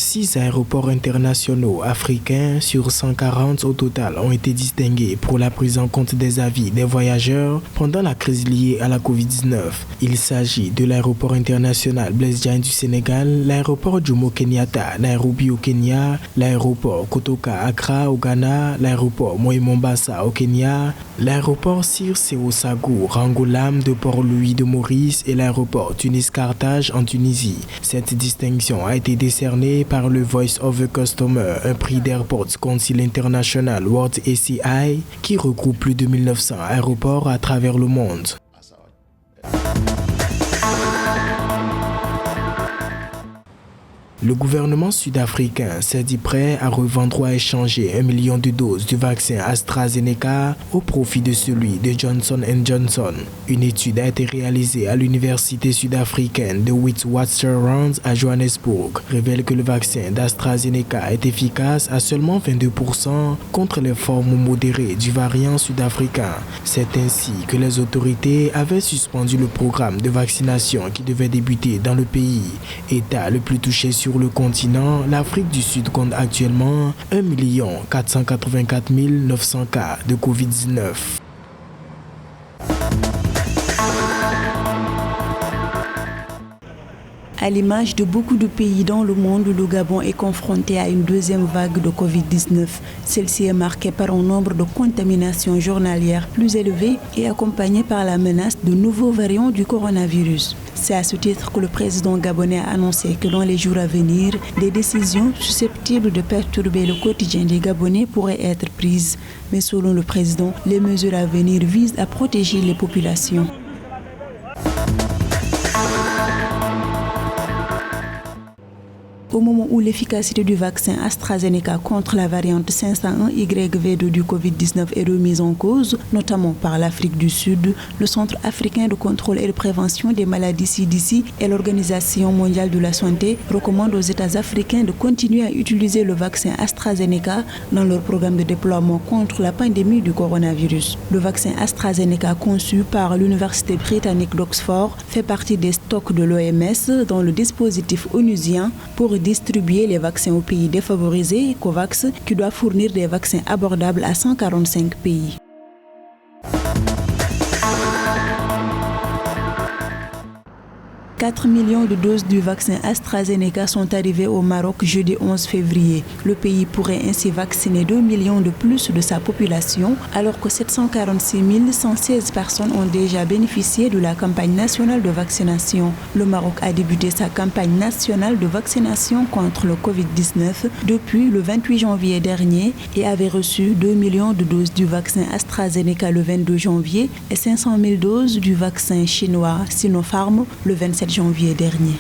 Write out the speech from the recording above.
6 aéroports internationaux africains sur 140 au total ont été distingués pour la prise en compte des avis des voyageurs pendant la crise liée à la Covid-19. Il s'agit de l'aéroport international Blaise Diagne du Sénégal, l'aéroport Jomo Kenyatta Nairobi au Kenya, l'aéroport Kotoka Accra au Ghana, l'aéroport Moi Mombasa au Kenya, l'aéroport Sir Sékou Sagou Rangolam de Port-Louis de Maurice et l'aéroport Tunis-Carthage en Tunisie. Cette distinction a été décernée par le Voice of the Customer, un prix d'Airports Council International World ACI qui regroupe plus de 1900 aéroports à travers le monde. Le gouvernement sud-africain s'est dit prêt à revendre ou à échanger 1 million de doses du vaccin AstraZeneca au profit de celui de Johnson & Johnson. Une étude a été réalisée à l'université sud-africaine de Witwatersrand à Johannesburg, révèle que le vaccin d'AstraZeneca est efficace à seulement 22% contre les formes modérées du variant sud-africain. C'est ainsi que les autorités avaient suspendu le programme de vaccination qui devait débuter dans le pays. État le plus touché sur le continent, l'Afrique du Sud compte actuellement 1 484 900 cas de Covid-19. À l'image de beaucoup de pays dans le monde, le Gabon est confronté à une deuxième vague de Covid-19. Celle-ci est marquée par un nombre de contaminations journalières plus élevé et accompagnée par la menace de nouveaux variants du coronavirus. C'est à ce titre que le président gabonais a annoncé que dans les jours à venir, des décisions susceptibles de perturber le quotidien des Gabonais pourraient être prises. Mais selon le président, les mesures à venir visent à protéger les populations. Au moment où l'efficacité du vaccin AstraZeneca contre la variante 501YV2 du Covid-19 est remise en cause, notamment par l'Afrique du Sud, le Centre africain de contrôle et de prévention des maladies CDC et l'Organisation mondiale de la santé recommandent aux États africains de continuer à utiliser le vaccin AstraZeneca dans leur programme de déploiement contre la pandémie du coronavirus. Le vaccin AstraZeneca conçu par l'Université britannique d'Oxford fait partie des stocks de l'OMS dans le dispositif onusien pour distribuer les vaccins aux pays défavorisés, COVAX, qui doit fournir des vaccins abordables à 145 pays. 4 millions de doses du vaccin AstraZeneca sont arrivées au Maroc jeudi 11 février. Le pays pourrait ainsi vacciner 2 millions de plus de sa population, alors que 746 116 personnes ont déjà bénéficié de la campagne nationale de vaccination. Le Maroc a débuté sa campagne nationale de vaccination contre le Covid-19 depuis le 28 janvier dernier et avait reçu 2 millions de doses du vaccin AstraZeneca le 22 janvier et 500 000 doses du vaccin chinois Sinopharm le 27 janvier dernier.